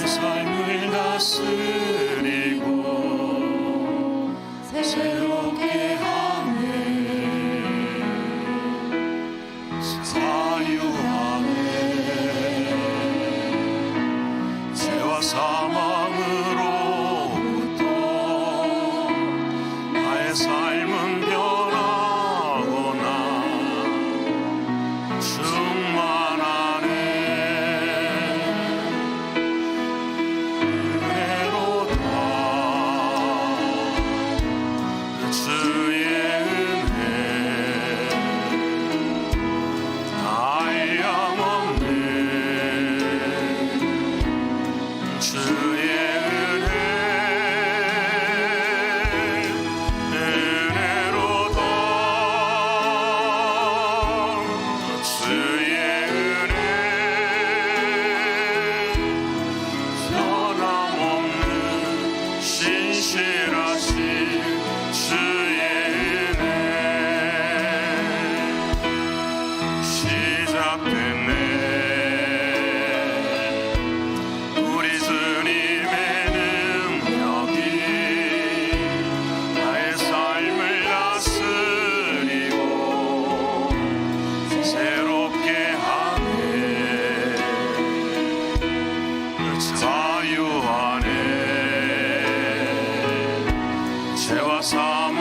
삶을 다스리고 새롭게 하네. 자유하네. 죄와 사망으로부터 나의 삶은 변하거나 충만하네. 은혜로다. 주의 은혜 한량없네. 주의 은혜 은혜로다. 주의 은혜 변함없는 신실하신 주의 은혜 시작됐네. 우리 주님의 능력이 나의 삶을 다스리고 새롭게 하네. 자유하네. 죄와 사망으로부터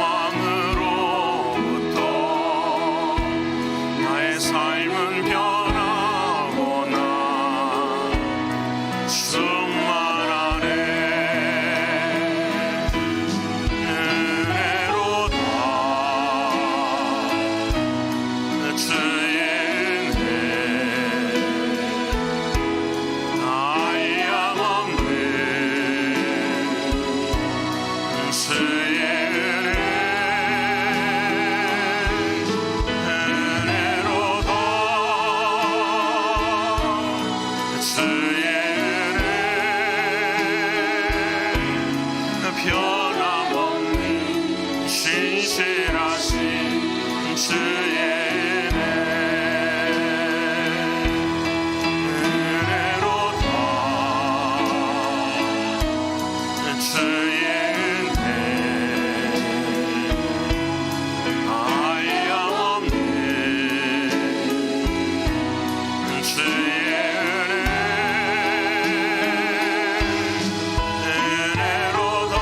나의 삶은 변하거나 충만하네. 은혜로다. 주의 은혜 한량없네. 주의 은혜 은혜로다. 주의 은혜 변함없는 신실하신 주의 은혜 은혜로다. 주의 은혜 한량없네. 주의 은혜 은혜로다.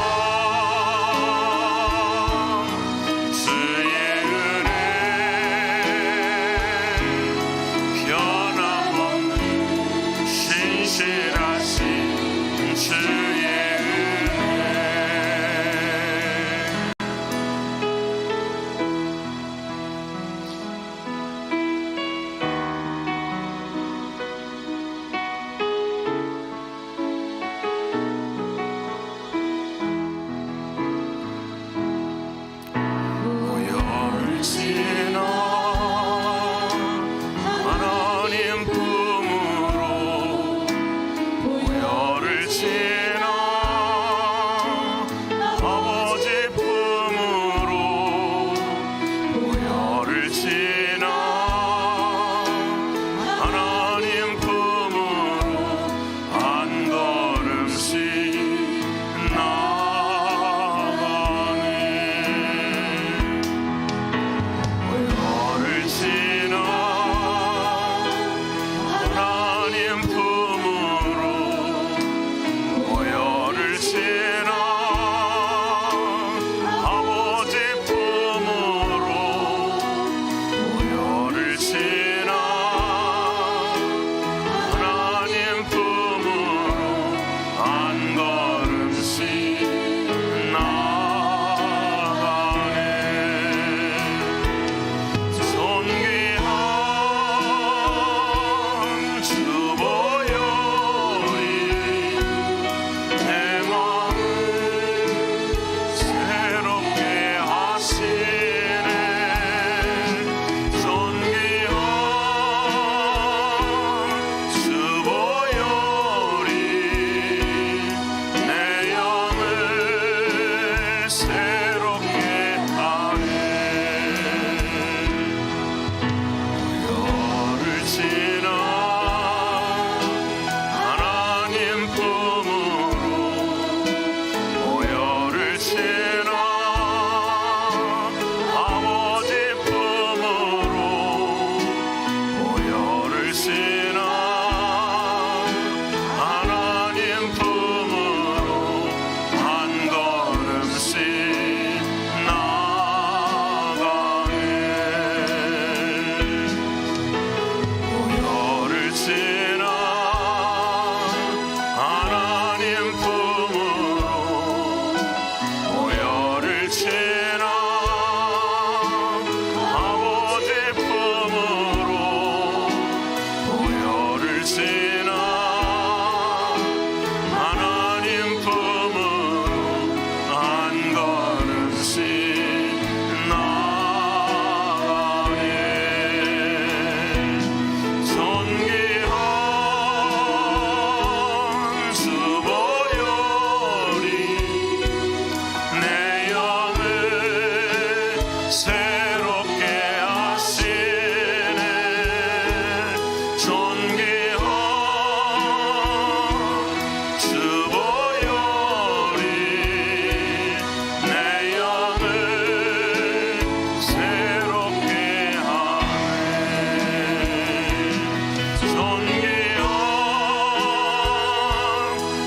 주의 은혜 변함없는 신실하신 주의 은혜 우열을 지나 하나님 품으로 우열을 지나 아버지 품으로 우열을 지나 하나님 품으로 한 걸음씩 나아가네. 우열을 지나 하나님 품으로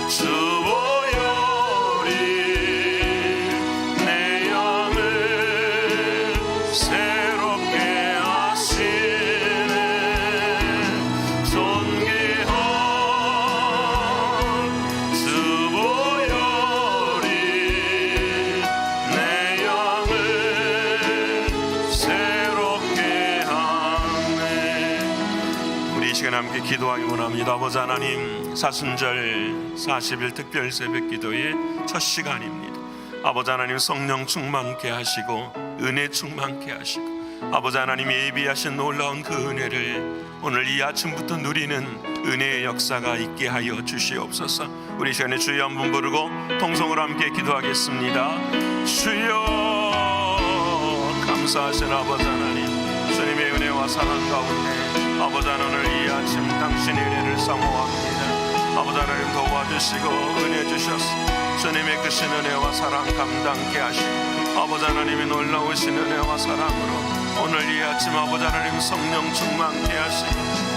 주 보혈이 내 영을 새롭게 하시네. 존귀한 주 보혈이 내 영을 새롭게 하네. 우리 이 시간 함께 기도하기 원합니다. 아버지 하나님, 사순절 40일 특별 새벽 기도의 첫 시간입니다. 아버지 하나님, 성령 충만케 하시고 은혜 충만케 하시고 아버지 하나님 예비하신 놀라운 그 은혜를 오늘 이 아침부터 누리는 은혜의 역사가 있게 하여 주시옵소서. 우리 이 시간에 주여 한번 부르고 통성으로 함께 기도하겠습니다. 주여, 감사하신 아버지 하나님, 주님의 은혜와 사랑 가운데 아버지 하나님, 오늘 이 아침 당신의 은혜를 사모합니다. 아버지 하나님, 도와주시고 은혜 주셔서 주님의 크신 은혜와 사랑 감당케 하시고 아버지 하나님의 놀라우신 은혜와 사랑으로 오늘 이 아침 아버지 하나님 성령 충만케 하시고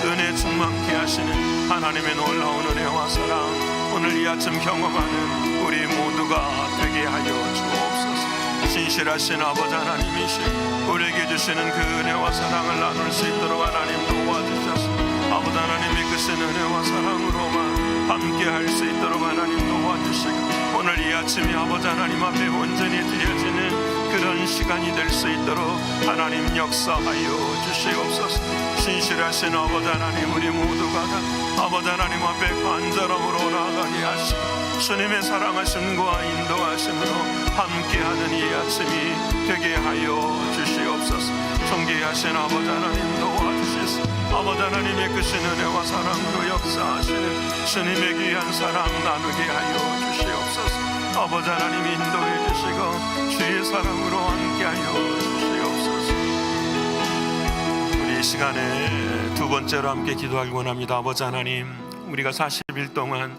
은혜 충만케 하시는 하나님의 놀라운 은혜와 사랑 오늘 이 아침 경험하는 우리 모두가 되게 하여 주옵소서. 신실하신 아버지 하나님이시고 우리에게 주시는 그 은혜와 사랑을 나눌 수 있도록 하나님 도와주셔서 아버지 하나님의 크신 은혜와 사랑으로만 함께 할 수 있도록 하나님 도와주시고 오늘 이 아침이 아버지 하나님 앞에 온전히 드려지는 그런 시간이 될 수 있도록 하나님 역사하여 주시옵소서. 신실하신 아버지 하나님, 우리 모두가 다 아버지 하나님 앞에 간절함으로 나아가게 하시고 주님의 사랑하심과 인도하심으로 함께하는 이 아침이 되게 하여 주시옵소서. 존귀하신 아버지 하나님 도와주시소. 아버지 하나님의 크신 은혜와 사랑으로 역사하시는 주님의 귀한 사랑 나누게 하여 주시옵소서. 아버지 하나님 인도해 주시고 주의 사랑으로 함께하여 주시옵소서. 우리 이 시간에 두 번째로 함께 기도하기 원합니다. 아버지 하나님, 우리가 40일 동안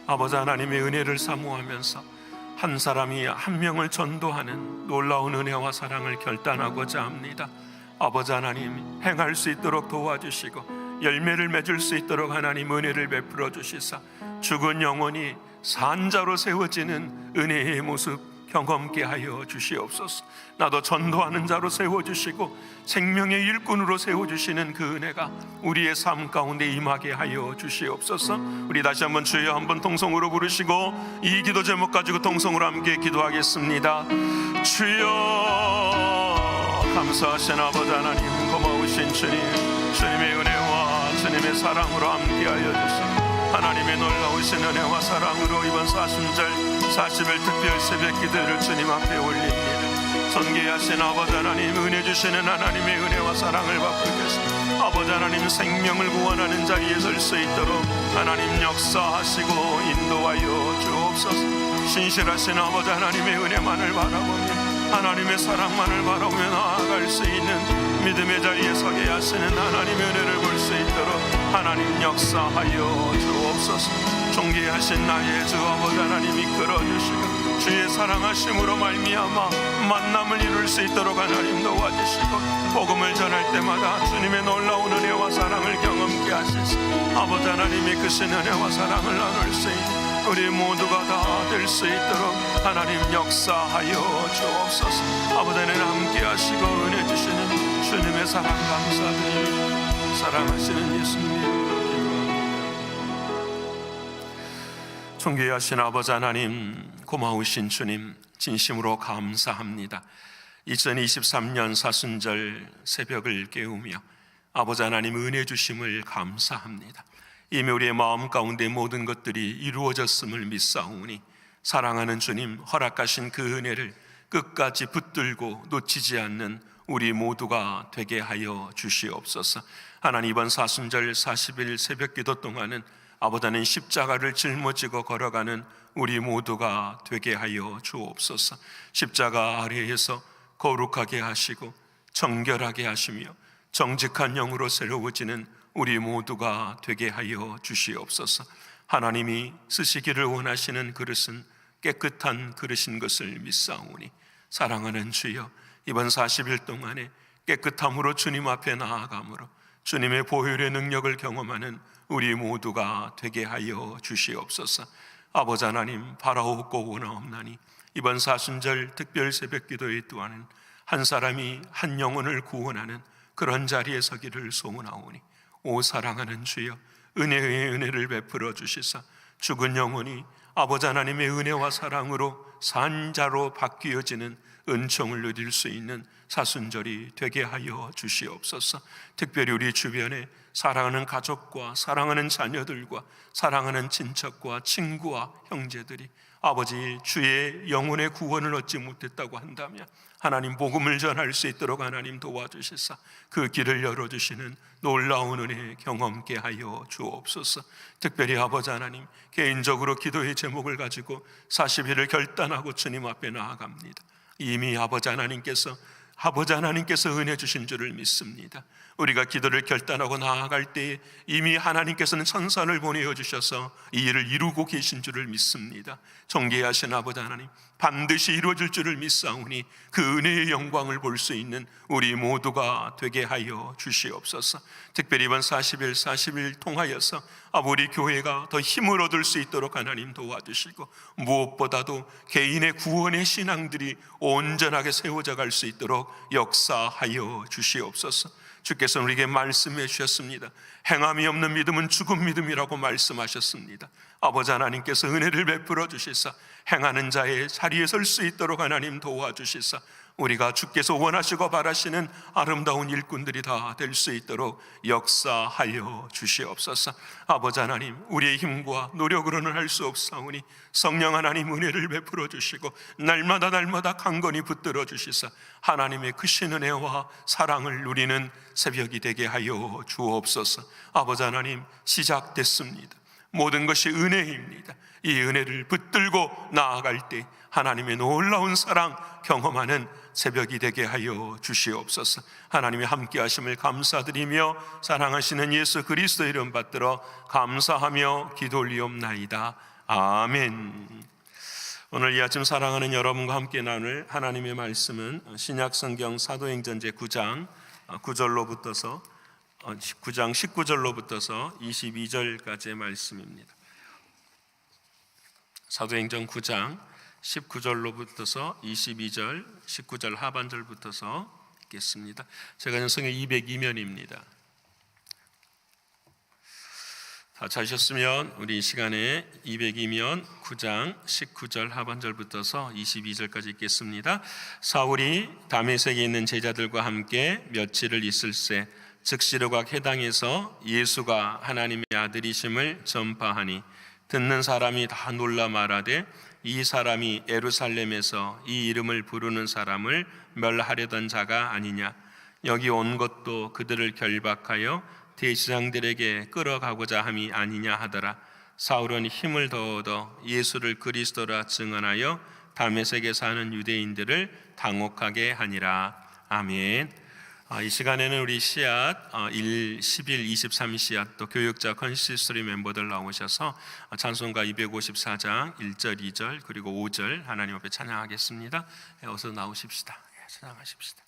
아버지 하나님의 은혜를 사모하면서 한 사람이 한 명을 전도하는 놀라운 은혜와 사랑을 결단하고자 합니다. 아버지 하나님, 행할 수 있도록 도와주시고 열매를 맺을 수 있도록 하나님 은혜를 베풀어 주시사 죽은 영혼이 산자로 세워지는 은혜의 모습 경험케 하여 주시옵소서. 나도 전도하는 자로 세워주시고 생명의 일꾼으로 세워주시는 그 은혜가 우리의 삶 가운데 임하게 하여 주시옵소서. 우리 다시 한번 주여 한번 통성으로 부르시고 이 기도 제목 가지고 통성으로 함께 기도하겠습니다. 주여, 감사하신 아버지 하나님, 고마우신 주님, 주님의 은혜와 주님의 사랑으로 함께하여 주시고 하나님의 놀라우신 은혜와 사랑으로 이번 사순절 40일 특별 새벽 기도를 주님 앞에 올립니다. 존귀하신 아버지 하나님, 은혜 주시는 하나님의 은혜와 사랑을 받고 계신 아버지 하나님, 생명을 구원하는 자리에 설 수 있도록 하나님 역사하시고 인도하여 주옵소서. 신실하신 아버지 하나님의 은혜만을 바라보며 하나님의 사랑만을 바라보며 나아갈 수 있는 믿음의 자리에 서게 하시는 하나님의 은혜를 볼 수 있도록 하나님 역사하여 주옵소서. 존귀하신 나의 주 아버지 하나님 이끌어 주시고 주의 사랑하심으로 말미암아 만남을 이룰 수 있도록 하나님 도와주시고 복음을 전할 때마다 주님의 놀라운 은혜와 사랑을 경험케 하시고 아버지 하나님의 크신 은혜와 사랑을 나눌 수 있는 우리 모두가 다 될 수 있도록 하나님 역사하여 주옵소서. 아버지 하나님 함께 하시고 은혜 주시는 주님의 사랑 감사드립니다. 사랑하시는 예수님의 이름으로 기도합니다. 존귀하신 아버지 하나님, 고마우신 주님, 진심으로 감사합니다. 2023년 사순절 새벽을 깨우며 아버지 하나님 은혜 주심을 감사합니다. 이미 우리의 마음 가운데 모든 것들이 이루어졌음을 믿사오니 사랑하는 주님 허락하신 그 은혜를 끝까지 붙들고 놓치지 않는 우리 모두가 되게 하여 주시옵소서. 하나님, 이번 사순절 40일 새벽기도 동안은 아버지는 십자가를 짊어지고 걸어가는 우리 모두가 되게 하여 주옵소서. 십자가 아래에서 거룩하게 하시고 정결하게 하시며 정직한 영으로 새로워지는 우리 모두가 되게 하여 주시옵소서. 하나님이 쓰시기를 원하시는 그릇은 깨끗한 그릇인 것을 믿사오니 사랑하는 주여, 이번 40일 동안에 깨끗함으로 주님 앞에 나아감으로 주님의 보혈의 능력을 경험하는 우리 모두가 되게 하여 주시옵소서. 아버지 하나님 바라옵고 원하옵나니 이번 사순절 특별 새벽 기도회 또한 한 사람이 한 영혼을 구원하는 그런 자리에 서기를 소원하오니 오 사랑하는 주여 은혜의 은혜를 베풀어 주시사 죽은 영혼이 아버지 하나님의 은혜와 사랑으로 산자로 바뀌어지는 은총을 누릴 수 있는 사순절이 되게 하여 주시옵소서. 특별히 우리 주변에 사랑하는 가족과 사랑하는 자녀들과 사랑하는 친척과 친구와 형제들이 아버지 주의 영혼의 구원을 얻지 못했다고 한다면 하나님 복음을 전할 수 있도록 하나님 도와주시사 그 길을 열어주시는 놀라운 은혜 경험케 하여 주옵소서. 특별히 아버지 하나님 개인적으로 기도의 제목을 가지고 40일을 결단하고 주님 앞에 나아갑니다. 이미 아버지 하나님께서 은혜 주신 줄을 믿습니다. 우리가 기도를 결단하고 나아갈 때에 이미 하나님께서는 천사를 보내어 주셔서 이 일을 이루고 계신 줄을 믿습니다. 존귀하신 아버지 하나님 반드시 이루어질 줄을 믿사오니 그 은혜의 영광을 볼 수 있는 우리 모두가 되게 하여 주시옵소서. 특별히 이번 40일 통하여서 우리 교회가 더 힘을 얻을 수 있도록 하나님 도와주시고 무엇보다도 개인의 구원의 신앙들이 온전하게 세워져 갈 수 있도록 역사하여 주시옵소서. 주께서 우리에게 말씀해 주셨습니다. 행함이 없는 믿음은 죽은 믿음이라고 말씀하셨습니다. 아버지 하나님께서 은혜를 베풀어 주시사 행하는 자의 자리에 설 수 있도록 하나님 도와주시사 우리가 주께서 원하시고 바라시는 아름다운 일꾼들이 다 될 수 있도록 역사하여 주시옵소서. 아버지 하나님 우리의 힘과 노력으로는 할 수 없사오니 성령 하나님 은혜를 베풀어 주시고 날마다 강건히 붙들어 주시사 하나님의 크신 은혜와 사랑을 누리는 새벽이 되게 하여 주옵소서. 아버지 하나님 시작됐습니다. 모든 것이 은혜입니다. 이 은혜를 붙들고 나아갈 때 하나님의 놀라운 사랑 경험하는 새벽이 되게 하여 주시옵소서. 하나님의 함께 하심을 감사드리며 사랑하시는 예수 그리스도의 이름 받들어 감사하며 기도 올리옵나이다. 아멘. 오늘 이 아침 사랑하는 여러분과 함께 나눌 하나님의 말씀은 신약성경 사도행전 제9장 9절로부터서 9장 19절로부터서 22절까지의 말씀입니다. 사도행전 9장 19절로부터서 22절, 19절 하반절부터서 읽겠습니다. 제가 전성경 202면입니다. 다 찾으셨으면 우리 이 시간에 202면 9장 19절 하반절부터서 22절까지 읽겠습니다. 사울이 다메섹에 있는 제자들과 함께 며칠을 있을새 즉시로가 회당에서 예수가 하나님의 아들이심을 전파하니 듣는 사람이 다 놀라 말하되 이 사람이 예루살렘에서 이 이름을 부르는 사람을 멸하려던 자가 아니냐. 여기 온 것도 그들을 결박하여 대제사장들에게 끌어가고자 함이 아니냐 하더라. 사울은 힘을 더 얻어 예수를 그리스도라 증언하여 다메섹에 사는 유대인들을 당혹하게 하니라. 아멘. 이 시간에는 우리 씨앗 1, 11, 23 씨앗 또 교육자 컨시스토리 멤버들 나오셔서 찬송가 254장 1절, 2절 그리고 5절 하나님 앞에 찬양하겠습니다. 어서 나오십시다. 찬양하십시다.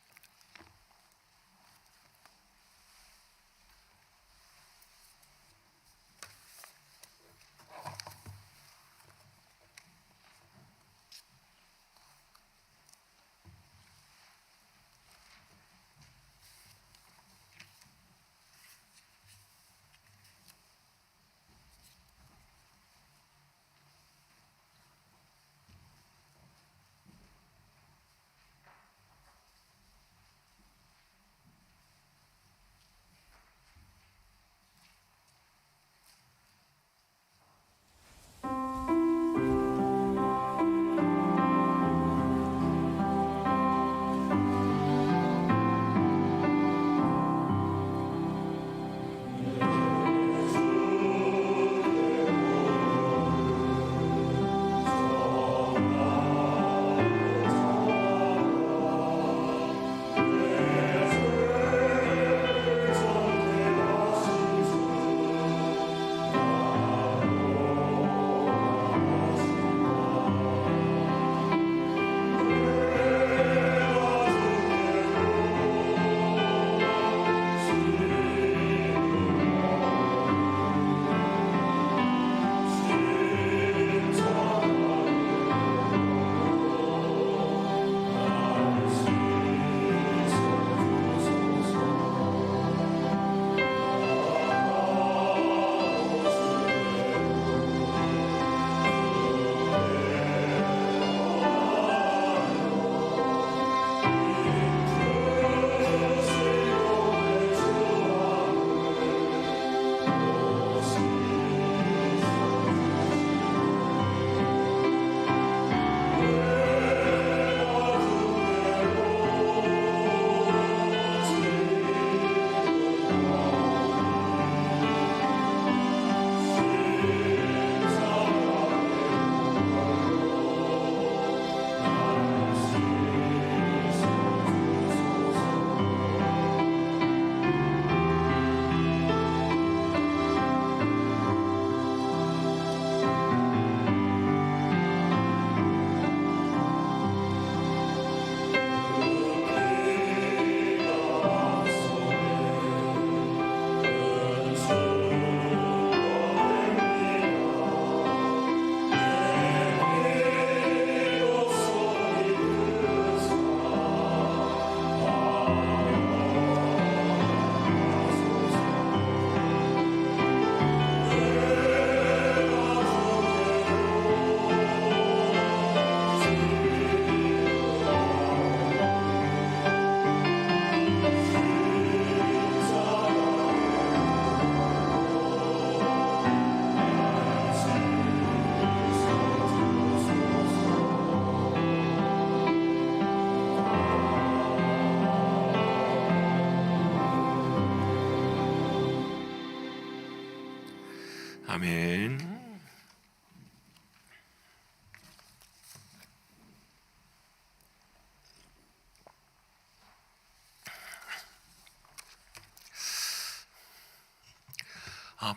아멘.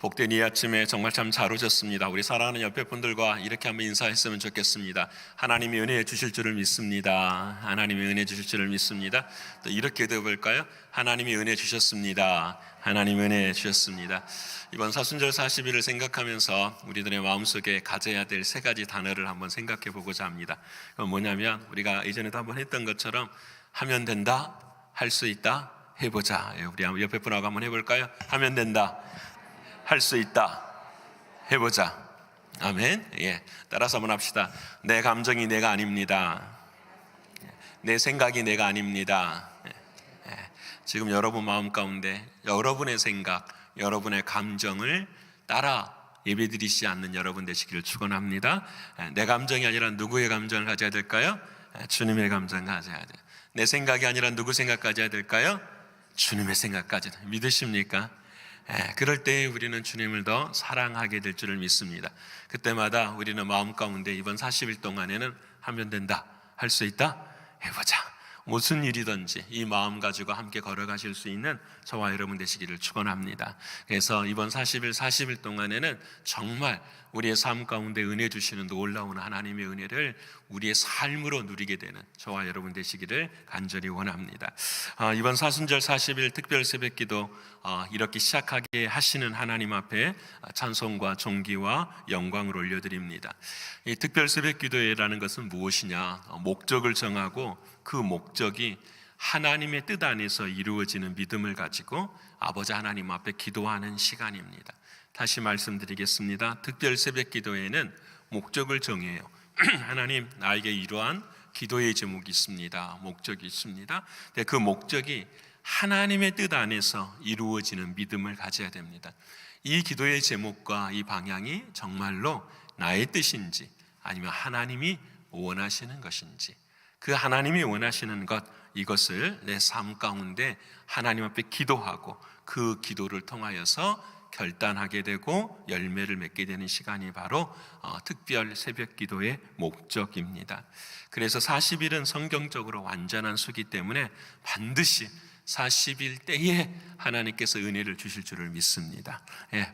복된 이 아침에 정말 참 잘 오셨습니다. 우리 사랑하는 옆에 분들과 이렇게 한번 인사했으면 좋겠습니다. 하나님이 은혜 주실 줄을 믿습니다. 하나님이 은혜 주실 줄을 믿습니다. 또 이렇게 해볼까요? 하나님이 은혜 주셨습니다. 하나님이 은혜 주셨습니다. 이번 사순절 40일을 생각하면서 우리들의 마음속에 가져야 될 세 가지 단어를 한번 생각해 보고자 합니다. 그건 뭐냐면 우리가 이전에도 한번 했던 것처럼 하면 된다, 할 수 있다, 해보자. 우리 옆에 분하고 한번 해볼까요? 하면 된다, 할 수 있다, 해보자. 아멘. 예, 따라서 한번 합시다. 내 감정이 내가 아닙니다. 내 생각이 내가 아닙니다. 지금 여러분 마음 가운데 여러분의 생각, 여러분의 감정을 따라 예배드리지 않는 여러분 되시기를 축원합니다. 내 감정이 아니라 누구의 감정을 가져야 될까요? 주님의 감정 가져야 돼요. 내 생각이 아니라 누구 생각 가져야 될까요? 주님의 생각까지. 믿으십니까? 그럴 때 우리는 주님을 더 사랑하게 될 줄을 믿습니다. 그때마다 우리는 마음 가운데 이번 40일 동안에는 하면 된다, 할 수 있다, 해보자. 무슨 일이든지 이 마음 가지고 함께 걸어가실 수 있는 저와 여러분 되시기를 축원합니다. 그래서 이번 40일 동안에는 정말 우리의 삶 가운데 은혜 주시는 놀라운 하나님의 은혜를 우리의 삶으로 누리게 되는 저와 여러분 되시기를 간절히 원합니다. 이번 사순절 40일 특별 새벽기도 이렇게 시작하게 하시는 하나님 앞에 찬송과 존귀와 영광을 올려드립니다. 이 특별 새벽기도회라는 것은 무엇이냐? 목적을 정하고 그 목적이 하나님의 뜻 안에서 이루어지는 믿음을 가지고 아버지 하나님 앞에 기도하는 시간입니다. 다시 말씀드리겠습니다. 특별 새벽 기도에는 목적을 정해요. 하나님, 나에게 이러한 기도의 제목이 있습니다. 목적이 있습니다. 그 목적이 하나님의 뜻 안에서 이루어지는 믿음을 가져야 됩니다. 이 기도의 제목과 이 방향이 정말로 나의 뜻인지 아니면 하나님이 원하시는 것인지, 그 하나님이 원하시는 것, 이것을 내 삶 가운데 하나님 앞에 기도하고 그 기도를 통하여서 결단하게 되고 열매를 맺게 되는 시간이 바로 특별 새벽 기도의 목적입니다. 그래서 40일은 성경적으로 완전한 수기 때문에 반드시 40일 때에 하나님께서 은혜를 주실 줄을 믿습니다.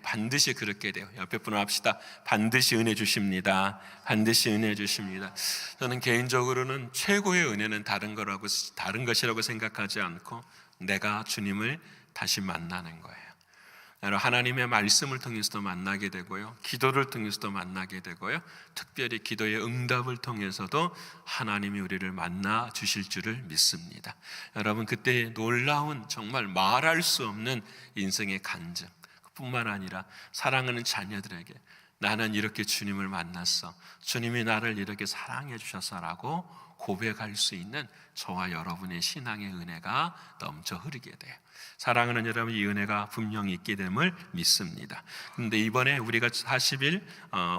반드시 그렇게 돼요. 옆에 분을 합시다. 반드시 은혜 주십니다. 반드시 은혜 주십니다. 저는 개인적으로는 최고의 은혜는 다른 것이라고 생각하지 않고 내가 주님을 다시 만나는 거예요. 하나님의 말씀을 통해서도 만나게 되고요, 기도를 통해서도 만나게 되고요, 특별히 기도의 응답을 통해서도 하나님이 우리를 만나 주실 줄을 믿습니다. 여러분, 그때 놀라운 정말 말할 수 없는 인생의 간증 뿐만 아니라 사랑하는 자녀들에게 나는 이렇게 주님을 만났어, 주님이 나를 이렇게 사랑해 주셨어라고 고백할 수 있는 저와 여러분의 신앙의 은혜가 넘쳐 흐르게 돼요. 사랑하는 여러분, 이 은혜가 분명히 있게 됨을 믿습니다. 그런데 이번에 우리가 40일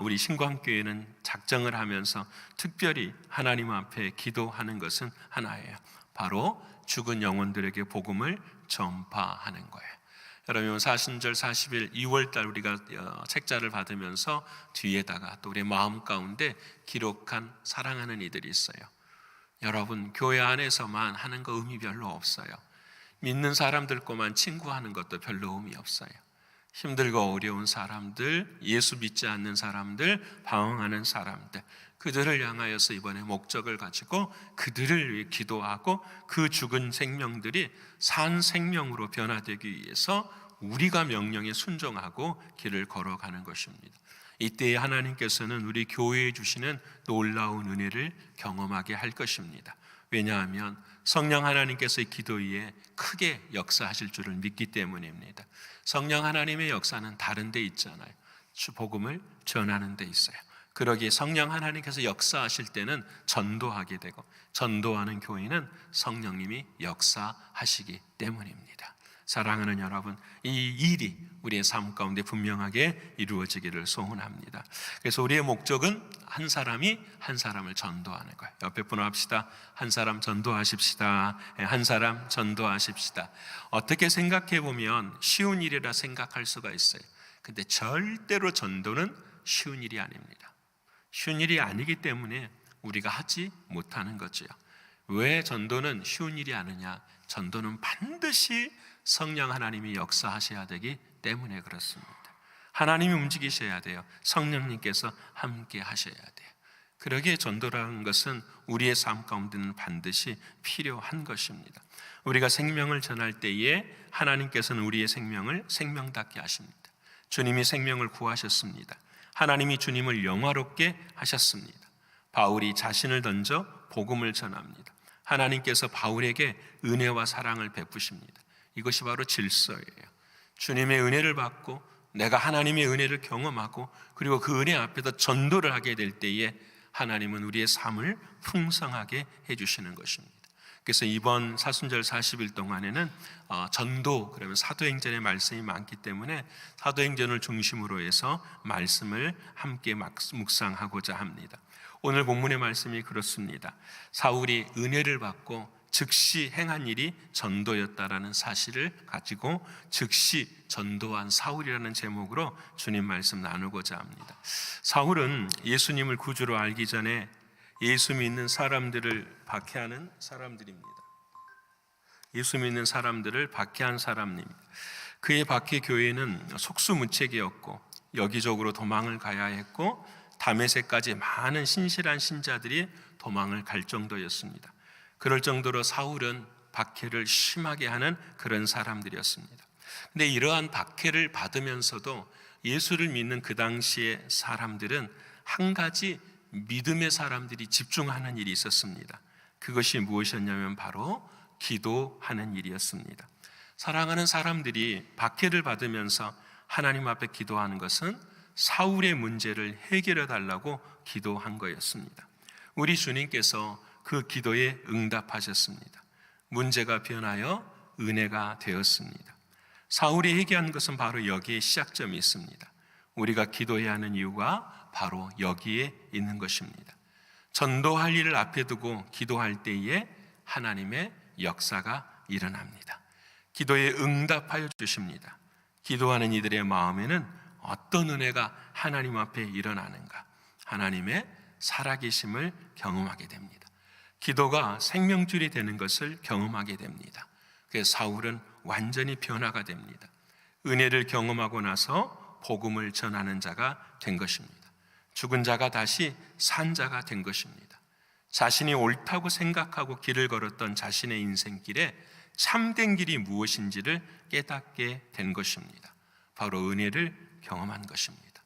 우리 신광교회는 작정을 하면서 특별히 하나님 앞에 기도하는 것은 하나예요. 바로 죽은 영혼들에게 복음을 전파하는 거예요. 여러분, 사순절 40일 2월달 우리가 책자를 받으면서 뒤에다가 또 우리 마음 가운데 기록한 사랑하는 이들이 있어요. 여러분, 교회 안에서만 하는 거 의미 별로 없어요. 믿는 사람들과만 친구하는 것도 별로 의미 없어요. 힘들고 어려운 사람들, 예수 믿지 않는 사람들, 방황하는 사람들, 그들을 향하여서 이번에 목적을 가지고 그들을 위해 기도하고 그 죽은 생명들이 산 생명으로 변화되기 위해서 우리가 명령에 순종하고 길을 걸어가는 것입니다. 이때에 하나님께서는 우리 교회에 주시는 놀라운 은혜를 경험하게 할 것입니다. 왜냐하면 성령 하나님께서의 기도 위에 크게 역사하실 줄을 믿기 때문입니다. 성령 하나님의 역사는 다른 데 있잖아요. 복음을 전하는 데 있어요. 그러기에 성령 하나님께서 역사하실 때는 전도하게 되고, 전도하는 교회는 성령님이 역사하시기 때문입니다. 사랑하는 여러분, 이 일이 우리의 삶 가운데 분명하게 이루어지기를 소원합니다. 그래서 우리의 목적은 한 사람이 한 사람을 전도하는 거예요. 옆에 분을 합시다. 한 사람 전도하십시다. 한 사람 전도하십시다. 어떻게 생각해 보면 쉬운 일이라 생각할 수가 있어요. 근데 절대로 전도는 쉬운 일이 아닙니다. 쉬운 일이 아니기 때문에 우리가 하지 못하는 거지요. 왜 전도는 쉬운 일이 아니냐? 전도는 반드시 성령 하나님이 역사하셔야 되기 때문에 그렇습니다. 하나님이 움직이셔야 돼요. 성령님께서 함께 하셔야 돼요. 그러기에 전도라는 것은 우리의 삶 가운데는 반드시 필요한 것입니다. 우리가 생명을 전할 때에 하나님께서는 우리의 생명을 생명답게 하십니다. 주님이 생명을 구하셨습니다. 하나님이 주님을 영화롭게 하셨습니다. 바울이 자신을 던져 복음을 전합니다. 하나님께서 바울에게 은혜와 사랑을 베푸십니다. 이것이 바로 질서예요. 주님의 은혜를 받고 내가 하나님의 은혜를 경험하고 그리고 그 은혜 앞에서 전도를 하게 될 때에 하나님은 우리의 삶을 풍성하게 해주시는 것입니다. 그래서 이번 사순절 40일 동안에는 전도, 그러면 사도행전의 말씀이 많기 때문에 사도행전을 중심으로 해서 말씀을 함께 묵상하고자 합니다. 오늘 본문의 말씀이 그렇습니다. 사울이 은혜를 받고 즉시 행한 일이 전도였다라는 사실을 가지고 즉시 전도한 사울이라는 제목으로 주님 말씀 나누고자 합니다. 사울은 예수님을 구주로 알기 전에 예수 믿는 사람들을 박해하는 사람들입니다. 예수 믿는 사람들을 박해한 사람입니다. 그의 박해 교회는 속수무책이었고 여기저기로 도망을 가야 했고 다메섹까지 많은 신실한 신자들이 도망을 갈 정도였습니다. 그럴 정도로 사울은 박해를 심하게 하는 그런 사람들이었습니다. 근데 이러한 박해를 받으면서도 예수를 믿는 그 당시의 사람들은 한 가지 믿음의 사람들이 집중하는 일이 있었습니다. 그것이 무엇이었냐면 바로 기도하는 일이었습니다. 사랑하는 사람들이 박해를 받으면서 하나님 앞에 기도하는 것은 사울의 문제를 해결해 달라고 기도한 거였습니다. 우리 주님께서 그 기도에 응답하셨습니다. 문제가 변하여 은혜가 되었습니다. 사울이 회개한 것은 바로 여기에 시작점이 있습니다. 우리가 기도해야 하는 이유가 바로 여기에 있는 것입니다. 전도할 일을 앞에 두고 기도할 때에 하나님의 역사가 일어납니다. 기도에 응답하여 주십니다. 기도하는 이들의 마음에는 어떤 은혜가 하나님 앞에 일어나는가? 하나님의 살아계심을 경험하게 됩니다. 기도가 생명줄이 되는 것을 경험하게 됩니다. 그래서 사울은 완전히 변화가 됩니다. 은혜를 경험하고 나서 복음을 전하는 자가 된 것입니다. 죽은 자가 다시 산 자가 된 것입니다. 자신이 옳다고 생각하고 길을 걸었던 자신의 인생길에 참된 길이 무엇인지를 깨닫게 된 것입니다. 바로 은혜를 경험한 것입니다.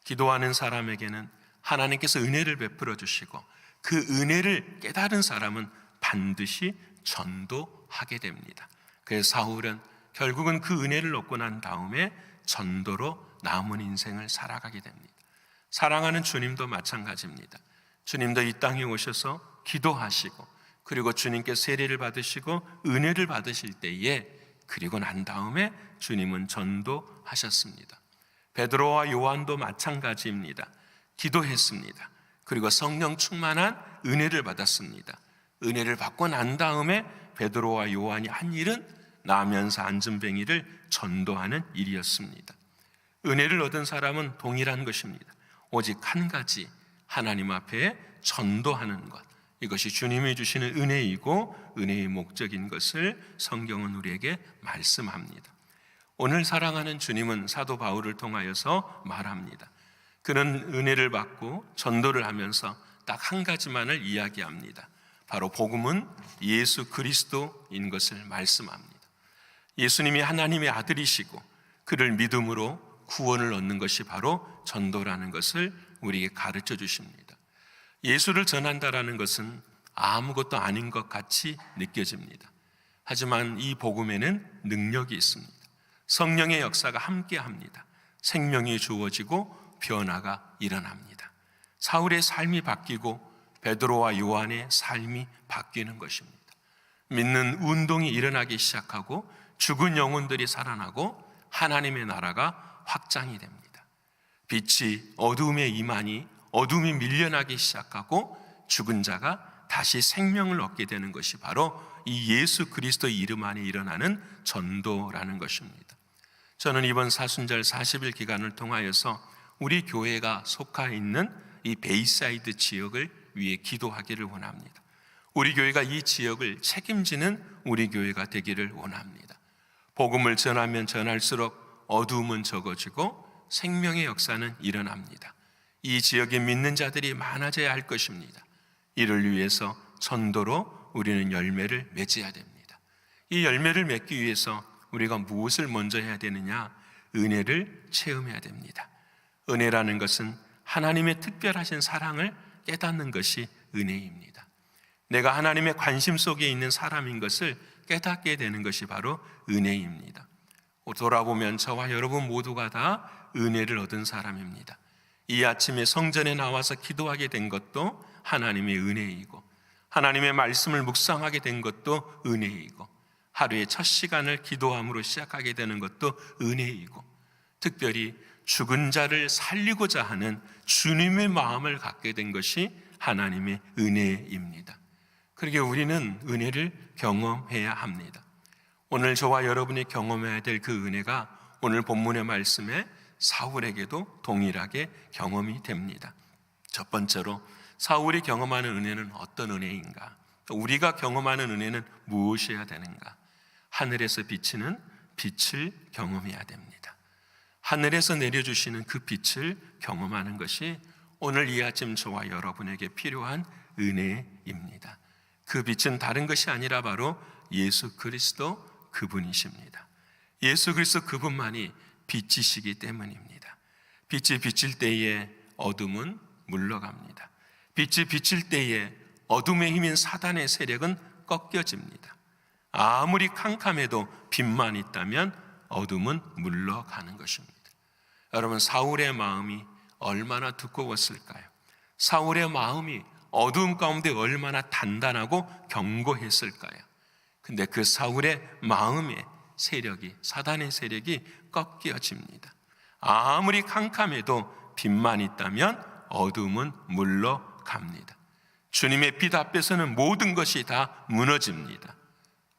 기도하는 사람에게는 하나님께서 은혜를 베풀어 주시고 그 은혜를 깨달은 사람은 반드시 전도하게 됩니다. 그래서 사울은 결국은 그 은혜를 얻고 난 다음에 전도로 남은 인생을 살아가게 됩니다. 사랑하는 주님도 마찬가지입니다. 주님도 이 땅에 오셔서 기도하시고 그리고 주님께 세례를 받으시고 은혜를 받으실 때에 그리고 난 다음에 주님은 전도하셨습니다. 베드로와 요한도 마찬가지입니다. 기도했습니다. 그리고 성령 충만한 은혜를 받았습니다. 은혜를 받고 난 다음에 베드로와 요한이 한 일은 나면서 안전뱅이를 전도하는 일이었습니다. 은혜를 얻은 사람은 동일한 것입니다. 오직 한 가지, 하나님 앞에 전도하는 것, 이것이 주님이 주시는 은혜이고 은혜의 목적인 것을 성경은 우리에게 말씀합니다. 오늘 사랑하는 주님은 사도 바울을 통하여서 말합니다. 그는 은혜를 받고 전도를 하면서 딱 한 가지만을 이야기합니다. 바로 복음은 예수 그리스도인 것을 말씀합니다. 예수님이 하나님의 아들이시고 그를 믿음으로 구원을 얻는 것이 바로 전도라는 것을 우리에게 가르쳐 주십니다. 예수를 전한다라는 것은 아무것도 아닌 것 같이 느껴집니다. 하지만 이 복음에는 능력이 있습니다. 성령의 역사가 함께합니다. 생명이 주어지고 변화가 일어납니다. 사울의 삶이 바뀌고 베드로와 요한의 삶이 바뀌는 것입니다. 믿는 운동이 일어나기 시작하고 죽은 영혼들이 살아나고 하나님의 나라가 확장이 됩니다. 빛이 어두움에 임하니 어둠이 밀려나기 시작하고 죽은 자가 다시 생명을 얻게 되는 것이 바로 이 예수 그리스도의 이름 안에 일어나는 전도라는 것입니다. 저는 이번 사순절 40일 기간을 통하여서 우리 교회가 속하 있는 이 베이사이드 지역을 위해 기도하기를 원합니다. 우리 교회가 이 지역을 책임지는 우리 교회가 되기를 원합니다. 복음을 전하면 전할수록 어두움은 적어지고 생명의 역사는 일어납니다. 이 지역에 믿는 자들이 많아져야 할 것입니다. 이를 위해서 전도로 우리는 열매를 맺어야 됩니다. 이 열매를 맺기 위해서 우리가 무엇을 먼저 해야 되느냐? 은혜를 체험해야 됩니다. 은혜라는 것은 하나님의 특별하신 사랑을 깨닫는 것이 은혜입니다. 내가 하나님의 관심 속에 있는 사람인 것을 깨닫게 되는 것이 바로 은혜입니다. 돌아보면 저와 여러분 모두가 다 은혜를 얻은 사람입니다. 이 아침에 성전에 나와서 기도하게 된 것도 하나님의 은혜이고, 하나님의 말씀을 묵상하게 된 것도 은혜이고, 하루의 첫 시간을 기도함으로 시작하게 되는 것도 은혜이고, 특별히 죽은 자를 살리고자 하는 주님의 마음을 갖게 된 것이 하나님의 은혜입니다. 그러기에 우리는 은혜를 경험해야 합니다. 오늘 저와 여러분이 경험해야 될 그 은혜가 오늘 본문의 말씀에 사울에게도 동일하게 경험이 됩니다. 첫 번째로 사울이 경험하는 은혜는 어떤 은혜인가? 우리가 경험하는 은혜는 무엇이어야 되는가? 하늘에서 비치는 빛을 경험해야 됩니다. 하늘에서 내려주시는 그 빛을 경험하는 것이 오늘 이 아침 저와 여러분에게 필요한 은혜입니다. 그 빛은 다른 것이 아니라 바로 예수 그리스도 그분이십니다. 예수 그리스도 그분만이 빛이시기 때문입니다. 빛이 비칠 때에 어둠은 물러갑니다. 빛이 비칠 때에 어둠의 힘인 사단의 세력은 꺾여집니다. 아무리 캄캄해도 빛만 있다면 어둠은 물러가는 것입니다. 여러분, 사울의 마음이 얼마나 두꺼웠을까요? 사울의 마음이 어두움 가운데 얼마나 단단하고 견고했을까요? 근데 그 사울의 마음의 세력이, 사단의 세력이 꺾여집니다. 아무리 캄캄해도 빛만 있다면 어둠은 물러갑니다. 주님의 빛 앞에서는 모든 것이 다 무너집니다.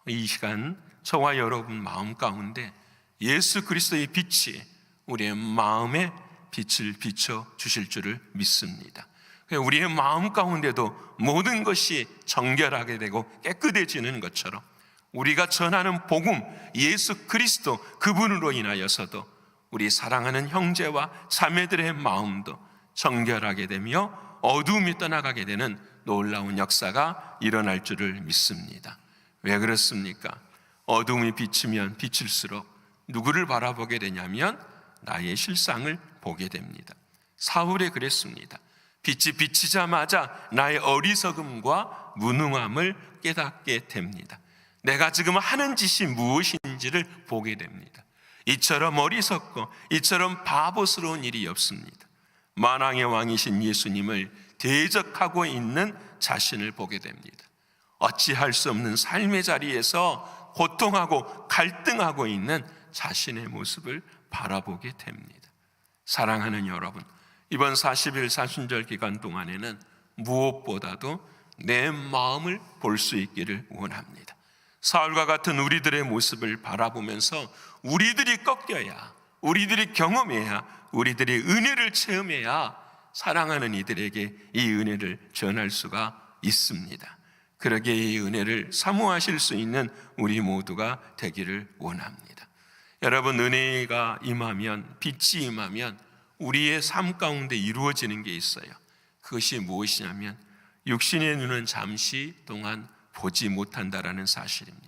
이 시간 저와 여러분 마음 가운데 예수 그리스도의 빛이 우리의 마음에 빛을 비춰 주실 줄을 믿습니다. 우리의 마음 가운데도 모든 것이 정결하게 되고 깨끗해지는 것처럼 우리가 전하는 복음 예수 그리스도 그분으로 인하여서도 우리 사랑하는 형제와 자매들의 마음도 정결하게 되며 어두움이 떠나가게 되는 놀라운 역사가 일어날 줄을 믿습니다. 왜 그렇습니까? 어두움이 비치면 비칠수록 누구를 바라보게 되냐면 나의 실상을 보게 됩니다. 사울이 그랬습니다. 빛이 비치자마자 나의 어리석음과 무능함을 깨닫게 됩니다. 내가 지금 하는 짓이 무엇인지를 보게 됩니다. 이처럼 어리석고 이처럼 바보스러운 일이 없습니다. 만왕의 왕이신 예수님을 대적하고 있는 자신을 보게 됩니다. 어찌할 수 없는 삶의 자리에서 고통하고 갈등하고 있는 자신의 모습을 바라보게 됩니다. 사랑하는 여러분, 이번 40일 사순절 기간 동안에는 무엇보다도 내 마음을 볼 수 있기를 원합니다. 사울과 같은 우리들의 모습을 바라보면서 우리들이 꺾여야, 우리들이 경험해야, 우리들이 은혜를 체험해야 사랑하는 이들에게 이 은혜를 전할 수가 있습니다. 그러기에 이 은혜를 사모하실 수 있는 우리 모두가 되기를 원합니다. 여러분, 은혜가 임하면, 빛이 임하면 우리의 삶 가운데 이루어지는 게 있어요. 그것이 무엇이냐면 육신의 눈은 잠시 동안 보지 못한다라는 사실입니다.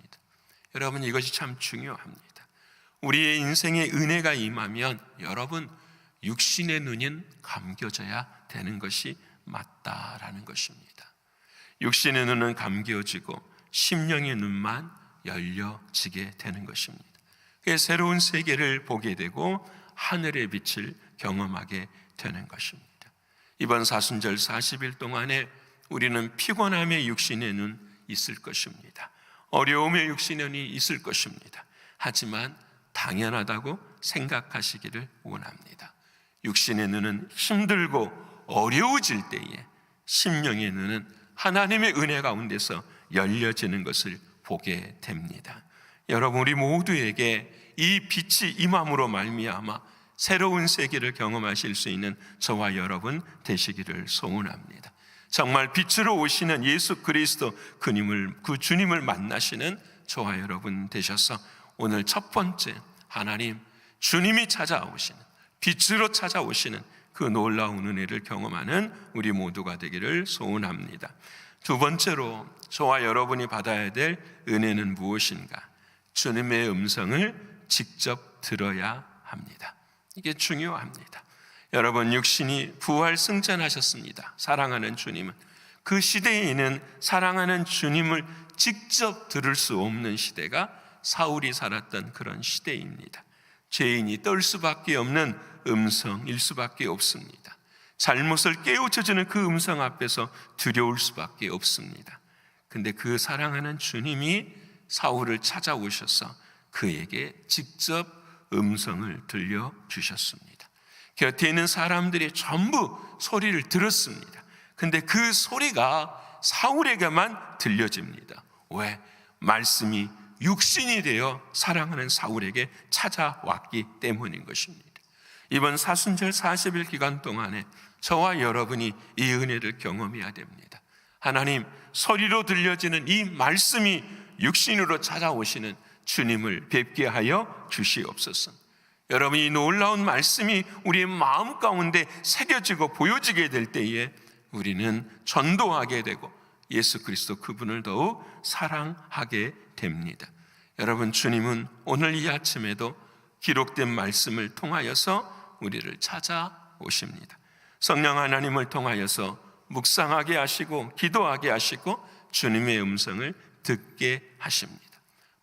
여러분, 이것이 참 중요합니다. 우리의 인생에 은혜가 임하면 여러분, 육신의 눈은 감겨져야 되는 것이 맞다라는 것입니다. 육신의 눈은 감겨지고 심령의 눈만 열려지게 되는 것입니다. 새로운 세계를 보게 되고 하늘의 빛을 경험하게 되는 것입니다. 이번 사순절 40일 동안에 우리는 피곤함의 육신의 눈 있을 것입니다. 어려움의 육신의 눈이 있을 것입니다. 하지만 당연하다고 생각하시기를 원합니다. 육신의 눈은 힘들고 어려워질 때에 심령의 눈은 하나님의 은혜 가운데서 열려지는 것을 보게 됩니다. 여러분, 우리 모두에게 이 빛이 임함으로 말미암아 새로운 세계를 경험하실 수 있는 저와 여러분 되시기를 소원합니다. 정말 빛으로 오시는 예수 그리스도 그 주님을 만나시는 저와 여러분 되셔서 오늘 첫 번째, 하나님 주님이 찾아오시는, 빛으로 찾아오시는 그 놀라운 은혜를 경험하는 우리 모두가 되기를 소원합니다. 두 번째로 저와 여러분이 받아야 될 은혜는 무엇인가? 주님의 음성을 직접 들어야 합니다. 이게 중요합니다. 여러분, 육신이 부활 승천하셨습니다. 사랑하는 주님은 그 시대에는 사랑하는 주님을 직접 들을 수 없는 시대가 사울이 살았던 그런 시대입니다. 죄인이 떨 수밖에 없는 음성일 수밖에 없습니다. 잘못을 깨우쳐주는 그 음성 앞에서 두려울 수밖에 없습니다. 근데 그 사랑하는 주님이 사울을 찾아오셔서 그에게 직접 음성을 들려주셨습니다. 곁에 있는 사람들이 전부 소리를 들었습니다. 근데 그 소리가 사울에게만 들려집니다. 왜? 말씀이 육신이 되어 사랑하는 사울에게 찾아왔기 때문인 것입니다. 이번 사순절 40일 기간 동안에 저와 여러분이 이 은혜를 경험해야 됩니다. 하나님, 소리로 들려지는 이 말씀이 육신으로 찾아오시는 주님을 뵙게 하여 주시옵소서. 여러분, 이 놀라운 말씀이 우리의 마음 가운데 새겨지고 보여지게 될 때에 우리는 전도하게 되고 예수 그리스도 그분을 더욱 사랑하게 됩니다. 여러분, 주님은 오늘 이 아침에도 기록된 말씀을 통하여서 우리를 찾아오십니다. 성령 하나님을 통하여서 묵상하게 하시고 기도하게 하시고 주님의 음성을 듣게 하십니다.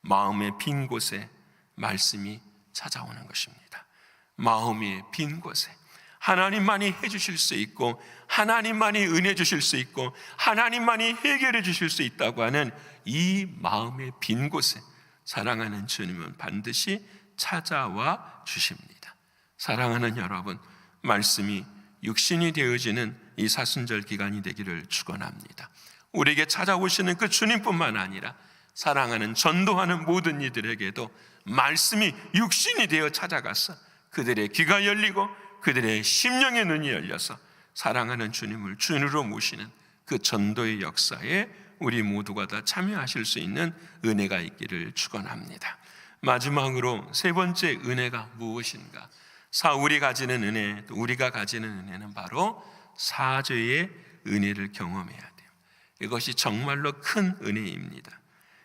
마음의 빈 곳에 말씀이 찾아오는 것입니다. 마음의 빈 곳에 하나님만이 해주실 수 있고 하나님만이 은혜 주실 수 있고 하나님만이 해결해 주실 수 있다고 하는 이 마음의 빈 곳에 사랑하는 주님은 반드시 찾아와 주십니다. 사랑하는 여러분, 말씀이 육신이 되어지는 이 사순절 기간이 되기를 축원합니다. 우리에게 찾아오시는 그 주님뿐만 아니라 사랑하는 전도하는 모든 이들에게도 말씀이 육신이 되어 찾아가서 그들의 귀가 열리고 그들의 심령의 눈이 열려서 사랑하는 주님을 주인으로 모시는 그 전도의 역사에 우리 모두가 다 참여하실 수 있는 은혜가 있기를 축원합니다. 마지막으로 세 번째 은혜가 무엇인가? 사울이 가지는 은혜, 또 우리가 가지는 은혜는 바로 사죄의 은혜를 경험해야 돼요. 이것이 정말로 큰 은혜입니다.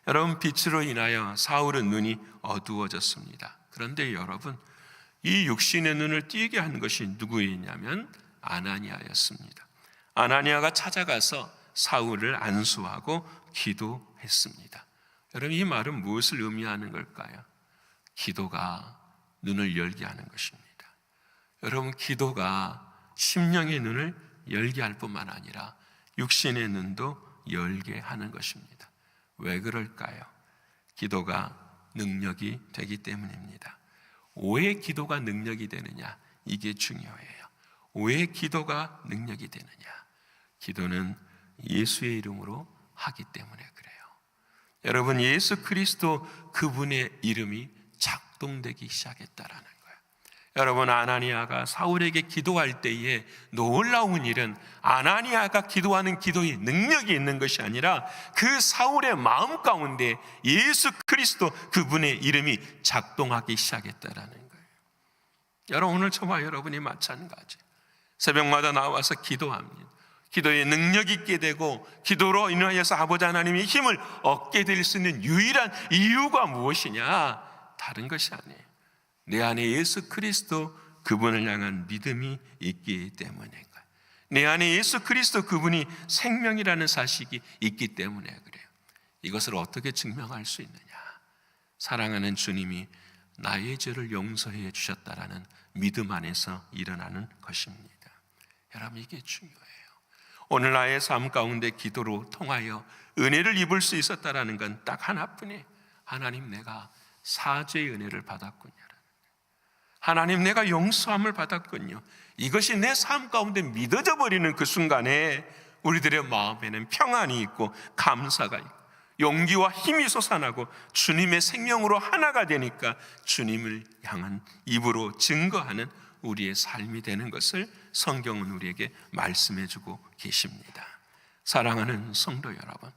여러분, 빛으로 인하여 사울은 눈이 어두워졌습니다. 그런데 여러분, 이 육신의 눈을 띄게 한 것이 누구이냐면 아나니아였습니다. 아나니아가 찾아가서 사울을 안수하고 기도했습니다. 여러분, 이 말은 무엇을 의미하는 걸까요? 기도가 눈을 열게 하는 것입니다. 여러분, 기도가 심령의 눈을 열게 할 뿐만 아니라 육신의 눈도 열게 하는 것입니다. 왜 그럴까요? 기도가 능력이 되기 때문입니다. 왜 기도가 능력이 되느냐? 이게 중요해요. 왜 기도가 능력이 되느냐? 기도는 예수의 이름으로 하기 때문에 그래요. 여러분, 예수 그리스도 그분의 이름이 작동되기 시작했다라는 거예요. 여러분, 아나니아가 사울에게 기도할 때에 놀라운 일은 아나니아가 기도하는 기도에 능력이 있는 것이 아니라 그 사울의 마음 가운데 예수 그리스도 그분의 이름이 작동하기 시작했다라는 거예요. 여러분, 오늘 저와 여러분이 마찬가지예요. 새벽마다 나와서 기도합니다. 기도에 능력이 있게 되고 기도로 인하여서 아버지 하나님의 힘을 얻게 될 수 있는 유일한 이유가 무엇이냐? 다른 것이 아니에요. 내 안에 예수 그리스도 그분을 향한 믿음이 있기 때문에, 내 안에 예수 그리스도 그분이 생명이라는 사실이 있기 때문에 그래요. 이것을 어떻게 증명할 수 있느냐? 사랑하는 주님이 나의 죄를 용서해 주셨다라는 믿음 안에서 일어나는 것입니다. 여러분, 이게 중요해요. 오늘 나의 삶 가운데 기도로 통하여 은혜를 입을 수 있었다라는 건 딱 하나뿐이에요. 하나님, 내가 사죄의 은혜를 받았군요. 하나님, 내가 용서함을 받았군요. 이것이 내 삶 가운데 믿어져 버리는 그 순간에 우리들의 마음에는 평안이 있고 감사가 있고 용기와 힘이 솟아나고 주님의 생명으로 하나가 되니까 주님을 향한 입으로 증거하는 우리의 삶이 되는 것을 성경은 우리에게 말씀해 주고 계십니다. 사랑하는 성도 여러분,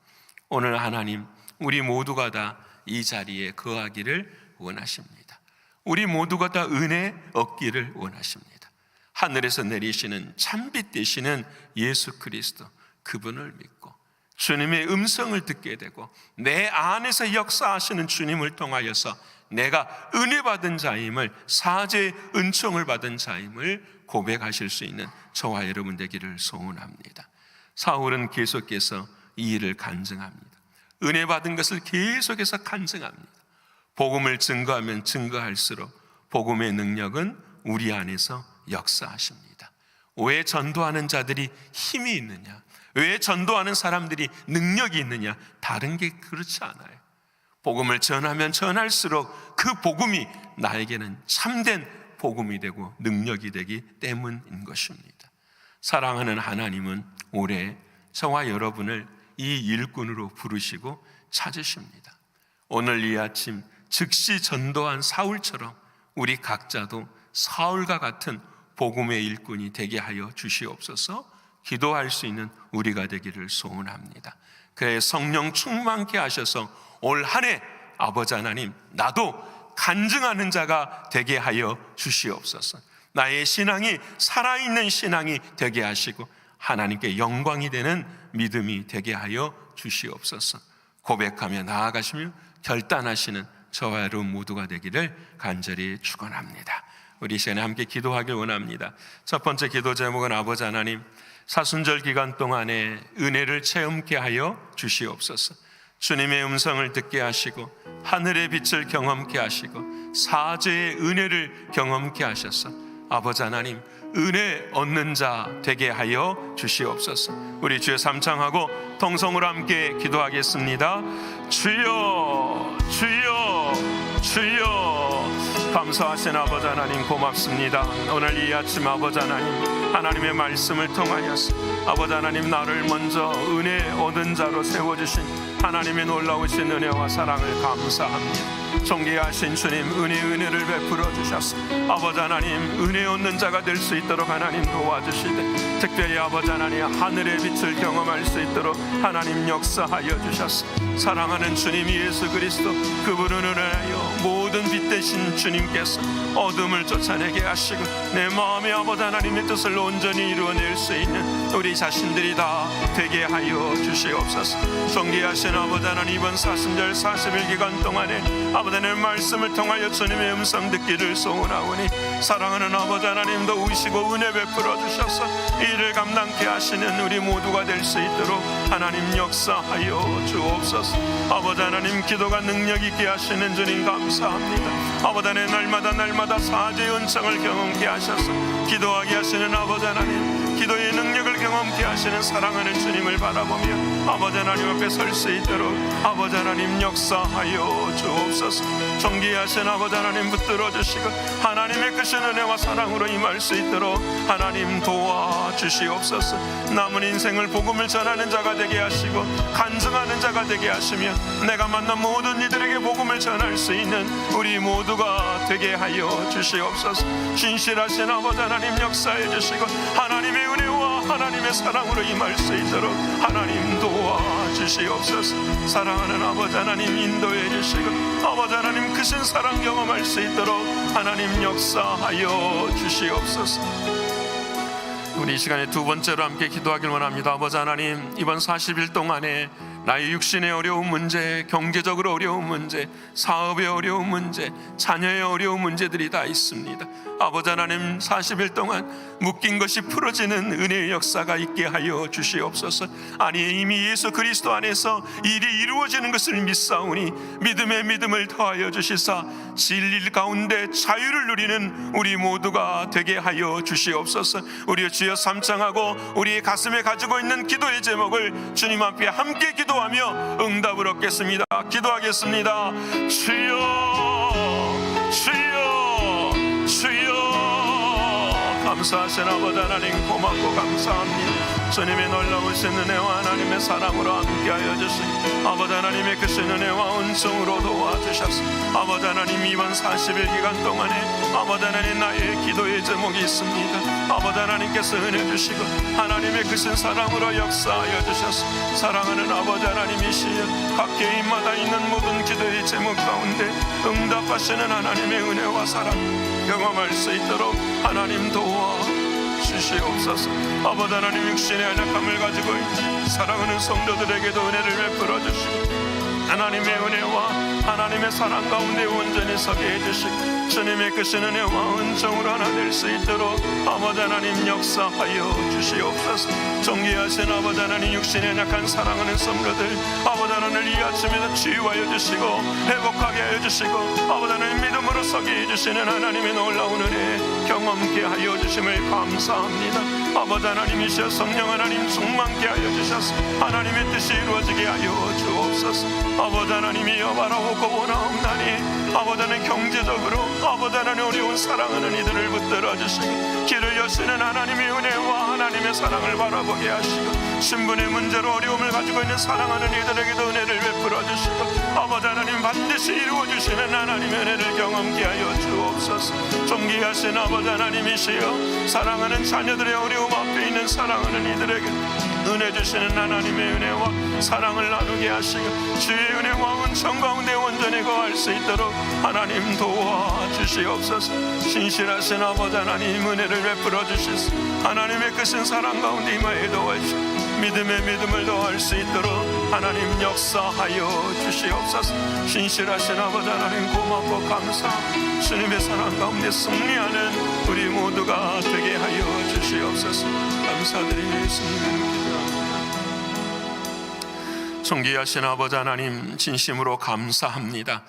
오늘 하나님 우리 모두가 다 이 자리에 거하기를 원하십니다. 우리 모두가 다 은혜 얻기를 원하십니다. 하늘에서 내리시는 참빛 되시는 예수 그리스도, 그분을 믿고 주님의 음성을 듣게 되고 내 안에서 역사하시는 주님을 통하여서 내가 은혜 받은 자임을, 사죄의 은총을 받은 자임을 고백하실 수 있는 저와 여러분 되기를 소원합니다. 사울은 계속해서 이 일을 간증합니다. 은혜 받은 것을 계속해서 간증합니다. 복음을 증거하면 증거할수록 복음의 능력은 우리 안에서 역사하십니다. 왜 전도하는 자들이 힘이 있느냐? 왜 전도하는 사람들이 능력이 있느냐? 다른 게 그렇지 않아요. 복음을 전하면 전할수록 그 복음이 나에게는 참된 복음이 되고 능력이 되기 때문인 것입니다. 사랑하는 하나님은 올해 저와 여러분을 이 일꾼으로 부르시고 찾으십니다. 오늘 이 아침 즉시 전도한 사울처럼 우리 각자도 사울과 같은 복음의 일꾼이 되게 하여 주시옵소서. 기도할 수 있는 우리가 되기를 소원합니다. 그래 성령 충만케 하셔서 올 한 해 아버지 하나님, 나도 간증하는 자가 되게 하여 주시옵소서. 나의 신앙이 살아있는 신앙이 되게 하시고 하나님께 영광이 되는 믿음이 되게 하여 주시옵소서. 고백하며 나아가시며 결단하시는 저와 여러분 모두가 되기를 간절히 축원합니다. 우리 시간에 함께 기도하길 원합니다. 첫 번째 기도 제목은 아버지 하나님, 사순절 기간 동안에 은혜를 체험케 하여 주시옵소서. 주님의 음성을 듣게 하시고 하늘의 빛을 경험케 하시고 사죄의 은혜를 경험케 하셔서 아버지 하나님 은혜 얻는 자 되게 하여 주시옵소서. 우리 주여 삼창하고 통성으로 함께 기도하겠습니다. 주여 주여 주여. 감사하신 아버지 하나님 고맙습니다. 오늘 이 아침 아버지 하나님의 말씀을 통하여서 아버지 하나님 나를 먼저 은혜 얻은 자로 세워주신 하나님의 놀라우신 은혜와 사랑을 감사합니다. 존귀하신 주님, 은혜를 베풀어 주셔서 아버지 하나님 은혜 얻는 자가 될 수 있도록 하나님 도와주시되, 특별히 아버지 하나님 하늘의 빛을 경험할 수 있도록 하나님 역사하여 주셔서 사랑하는 주님 예수 그리스도, 그분을 은혜하여 모든 빛 되신 주님께서 어둠을 쫓아내게 하시고 내 마음의 아버지 하나님의 뜻을 온전히 이루어낼 수 있는 우리 자신들이 다 되게 하여 주시옵소서. 존귀하신 아버지 하나님, 이번 사순절 40일 기간 동안에 아버지 하나님 말씀을 통하여 주님의 음성 듣기를 소원하오니 사랑하는 아버지 하나님도 우시고 은혜 베풀어 주셔서 이를 감당케 하시는 우리 모두가 될 수 있도록 하나님 역사하여 주옵소서. 아버지 하나님 기도가 능력 있게 하시는 주님 감사합니다. 아버지 하나님 날마다 사죄의 은총을 경험케 하셔서 기도하게 하시는 아버지 하나님, 기도의 능력을 경험케 하시는 사랑하는 주님을 바라보며 아버지 하나님 앞에 설 수 있도록 아버지 하나님 역사하여 주옵소서. 존귀하신 아버지 하나님 붙들어 주시고 하나님의 크신 은혜와 사랑으로 임할 수 있도록 하나님 도와주시옵소서. 남은 인생을 복음을 전하는 자가 되게 하시고 간증하는 자가 되게 하시며 내가 만난 모든 이들에게 복음을 전할 수 있는 우리 모두가 되게 하여 주시옵소서. 진실하신 아버지 하나님 역사해 주시고 하나님의 은혜와 하나님의 사랑으로 임할 수 있도록 하나님 도와주시옵소서. 사랑하는 아버지 하나님 인도해 주시고 아버지 하나님 크신 사랑 경험할 수 있도록 하나님 역사하여 주시옵소서. 우리 이 시간에 두 번째로 함께 기도하길 원합니다. 아버지 하나님, 이번 40일 동안에 나의 육신의 어려운 문제, 경제적으로 어려운 문제, 사업의 어려운 문제, 자녀의 어려운 문제들이 다 있습니다. 아버지 하나님 40일 동안 묶인 것이 풀어지는 은혜의 역사가 있게 하여 주시옵소서. 아니 이미 예수 그리스도 안에서 일이 이루어지는 것을 믿사오니 믿음의 믿음을 더하여 주시사 진리 가운데 자유를 누리는 우리 모두가 되게 하여 주시옵소서. 우리 주여 삼창하고 우리의 가슴에 가지고 있는 기도의 제목을 주님 앞에 함께 기도하며 응답을 얻겠습니다. 기도하겠습니다. 주여 주여 주여. 감사하신 아버지 하나님 고맙고 감사합니다. 주님의 놀라우신 은혜와 하나님의 사랑으로 함께하여 주시고 아버지 하나님의 크신 은혜와 은총으로 도와주셔서 아버지 하나님 이번 40일 기간 동안에 아버지 하나님 나의 기도의 제목이 있습니다. 아버지 하나님께서 은혜 주시고 하나님의 크신 사랑으로 역사하여 주셔서 사랑하는 아버지 하나님이시여 각 개인마다 있는 모든 기도의 제목 가운데 응답하시는 하나님의 은혜와 사랑 경험할 수 있도록 하나님 도와 주시옵소서. 아버지 하나님 육신의 연약함을 가지고 사랑하는 성도들에게도 은혜를 베풀어 주시고 하나님의 은혜와 하나님의 사랑 가운데 온전히 서게 해주시고 주님의 크신 은혜와 은총으로 하나 될 수 있도록 아버지 하나님 역사하여 주시옵소서. 존귀하신 아버지 하나님 육신에 약한 사랑하는 성도들 아버지 하나님을 이 아침에도 치유하여 주시고 회복하게 하여 주시고 아버지 하나님 믿음으로 서게 해주시는 하나님의 놀라운 은혜 경험케 하여 주심을 감사합니다. 아버지 하나님이시여 성령 하나님 충만케 하여 주셔서 하나님의 뜻이 이루어지게 하여 주옵소서. 아버지 하나님이여 바라오고 원하옵나니 아버지 하나님 경제적으로 아버지 하나님 어려운 사랑하는 이들을 붙들어 주시고 길을 여시는 하나님의 은혜와 하나님의 사랑을 바라보게 하시고 신분의 문제로 어려움을 가지고 있는 사랑하는 이들에게도 은혜를 베풀어 주시고 아버지 하나님 반드시 이루어 주시는 하나님의 은혜를 경험케 하여 주옵소서. 존귀하신 아버지 하나님이시여 사랑하는 자녀들의 어려움 앞에 있는 사랑하는 이들에게 은혜 주시는 하나님의 은혜와 사랑을 나누게 하시고 주의 은혜와 은총 가운데 온전히 거할 수 있도록 하나님 도와주시옵소서. 신실하신 아버지 하나님 은혜를 베풀어 주시소. 하나님의 크신 사랑 가운데 임하여 도와주시고 믿음의 믿음을 더할 수 있도록 하나님 역사하여 주시옵소서. 신실하신 아버지 하나님 고맙고 감사합니다. 주님의 사랑 가운데 승리하는 우리 모두가 되게 하여 주시옵소서. 감사드리며 예수님의 기도합니다. 존귀하신 아버지 하나님 진심으로 감사합니다.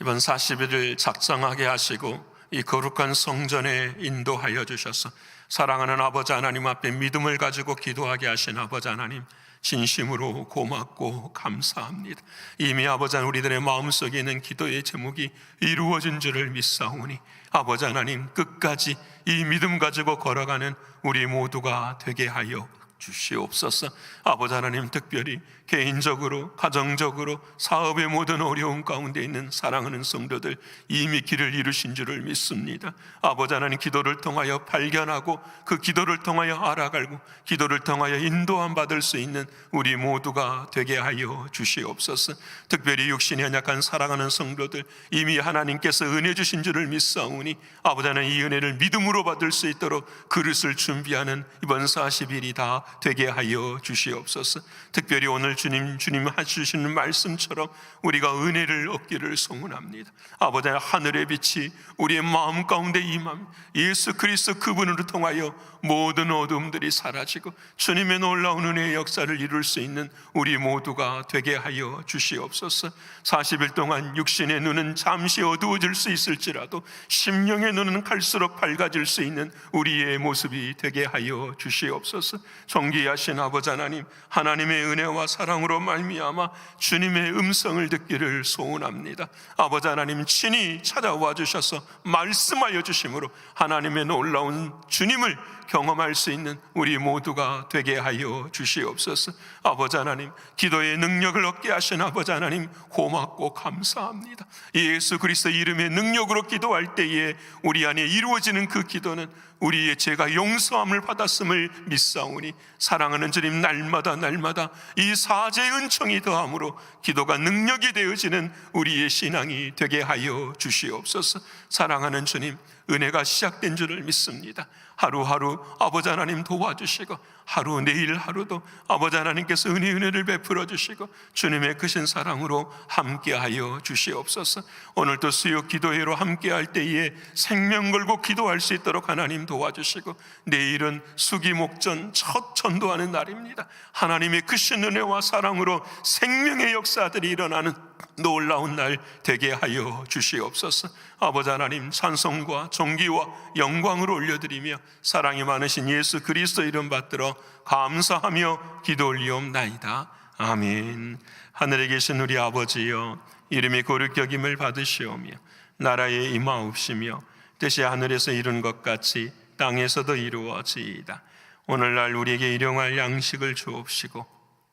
이번 40일을 작정하게 하시고 이 거룩한 성전에 인도하여 주셔서 사랑하는 아버지 하나님 앞에 믿음을 가지고 기도하게 하신 아버지 하나님 진심으로 고맙고 감사합니다. 이미 아버지 하나님 우리들의 마음속에 있는 기도의 제목이 이루어진 줄을 믿사오니 아버지 하나님 끝까지 이 믿음 가지고 걸어가는 우리 모두가 되게 하여 주시옵소서. 아버지 하나님 특별히 개인적으로 가정적으로 사업의 모든 어려움 가운데 있는 사랑하는 성도들 이미 길을 이루신 줄을 믿습니다. 아버지 하나님 기도를 통하여 발견하고 그 기도를 통하여 알아가고 기도를 통하여 인도함 받을 수 있는 우리 모두가 되게 하여 주시옵소서. 특별히 육신이 연약한 사랑하는 성도들 이미 하나님께서 은혜 주신 줄을 믿사오니 아버지 하나님 이 은혜를 믿음으로 받을 수 있도록 그릇을 준비하는 이번 40일이 다 되게 하여 주시옵소서. 특별히 오늘 주님 해주시는 말씀처럼 우리가 은혜를 얻기를 소원합니다. 아버지 하늘의 빛이 우리의 마음 가운데 임함 예수 그리스도 그분으로 통하여 모든 어둠들이 사라지고 주님의 놀라운 은혜의 역사를 이룰 수 있는 우리 모두가 되게 하여 주시옵소서. 40일 동안 육신의 눈은 잠시 어두워질 수 있을지라도 심령의 눈은 갈수록 밝아질 수 있는 우리의 모습이 되게 하여 주시옵소서. 존귀하신 아버지 하나님 하나님의 은혜와 사랑으로 말미암아 주님의 음성을 듣기를 소원합니다. 아버지 하나님 친히 찾아와 주셔서 말씀하여 주심으로 하나님의 놀라운 주님을 경험할 수 있는 우리 모두가 되게 하여 주시옵소서. 아버지 하나님 기도의 능력을 얻게 하신 아버지 하나님 고맙고 감사합니다. 예수 그리스도 이름의 능력으로 기도할 때에 우리 안에 이루어지는 그 기도는 우리의 죄가 용서함을 받았음을 믿사오니 사랑하는 주님 날마다 이 사죄의 은총이 더함으로 기도가 능력이 되어지는 우리의 신앙이 되게 하여 주시옵소서. 사랑하는 주님 은혜가 시작된 줄을 믿습니다. 하루하루 아버지 하나님 도와주시고 하루 내일 하루도 아버지 하나님께서 은혜를 베풀어 주시고 주님의 크신 사랑으로 함께하여 주시옵소서. 오늘도 수요 기도회로 함께할 때에 생명 걸고 기도할 수 있도록 하나님 도와주시고 내일은 수기 목전 첫 전도하는 날입니다. 하나님의 크신 은혜와 사랑으로 생명의 역사들이 일어나는 놀라운 날 되게 하여 주시옵소서. 아버지 하나님 찬송과 존귀와 영광을 올려드리며 사랑이 많으신 예수 그리스도 이름 받들어 감사하며 기도 올리옵나이다. 아멘. 하늘에 계신 우리 아버지여 이름이 거룩히 여김을 받으시오며 나라에 임하옵시며 뜻이 하늘에서 이룬 것 같이 땅에서도 이루어지이다. 오늘날 우리에게 일용할 양식을 주옵시고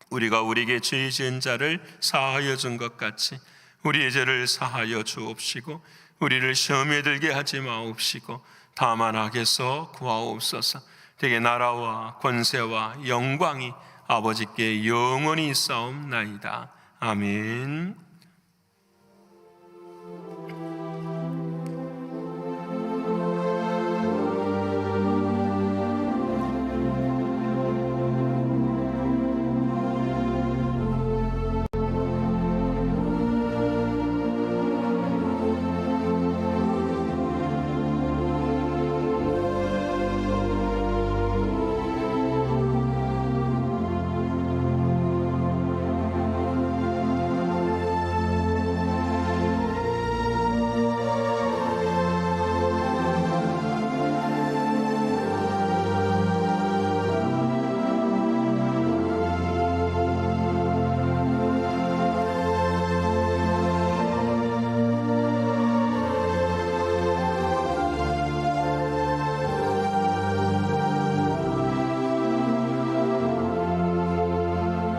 우리가 우리에게 죄 지은 자를 사하여 준 것 같이 우리의 죄를 사하여 주옵시고 우리를 시험에 들게 하지 마옵시고 다만 악에서 구하옵소서. 되게 나라와 권세와 영광이 아버지께 영원히 있사옵나이다. 아멘.